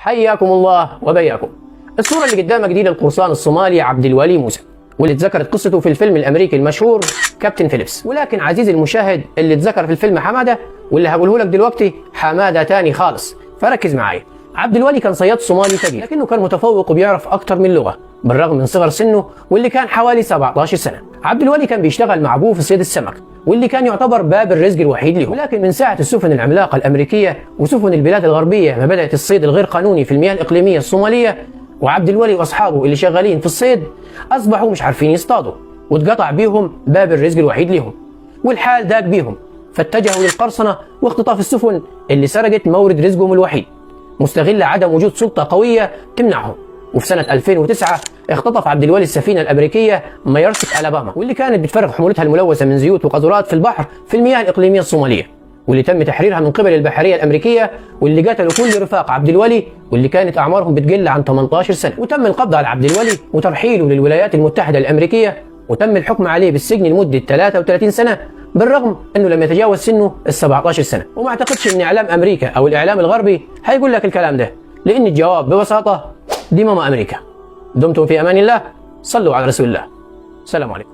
حياكم الله وبياكم. الصورة اللي قدامك دي للقرصان الصومالي عبد الولي موسى، واللي اتذكرت قصته في الفيلم الامريكي المشهور كابتن فيليبس. ولكن عزيزي المشاهد، اللي اتذكر في الفيلم حماده، واللي هقوله لك دلوقتي حماده تاني خالص، فركز معايا. عبد الولي كان صياد صومالي ثقيل، لكنه كان متفوق وبيعرف اكتر من لغه بالرغم من صغر سنه، واللي كان حوالي 17 سنه. عبد الولي كان بيشتغل مع ابوه في صيد السمك، واللي كان يعتبر باب الرزق الوحيد له. ولكن من ساعه السفن العملاقه الامريكيه وسفن البلاد الغربيه ما بدات الصيد الغير قانوني في المياه الاقليميه الصوماليه، وعبد الولي واصحابه اللي شغالين في الصيد اصبحوا مش عارفين يصطادوا، واتقطع بيهم باب الرزق الوحيد لهم، والحال ضاق بيهم، فاتجهوا للقرصنه واختطاف السفن اللي سرقت مورد رزقهم الوحيد، مستغله عدم وجود سلطه قويه تمنعهم. وفي سنه 2009 اختطف عبد الولي السفينه الامريكيه مايرسك الاباما، واللي كانت بتفرغ حمولتها الملوثه من زيوت وقاذورات في البحر في المياه الاقليميه الصوماليه، واللي تم تحريرها من قبل البحريه الامريكيه، واللي قتلوا كل رفاق عبد الولي واللي كانت اعمارهم بتقل عن 18 سنه. وتم القبض على عبد الولي وترحيله للولايات المتحده الامريكيه، وتم الحكم عليه بالسجن لمده 33 سنه، بالرغم انه لم يتجاوز سنه ال 17 سنه. وما اعتقدش ان اعلام امريكا او الاعلام الغربي هيقول لك الكلام ده، لان الجواب ببساطه دي ماما امريكا. دمتم في امان الله، صلوا على رسول الله. السلام عليكم.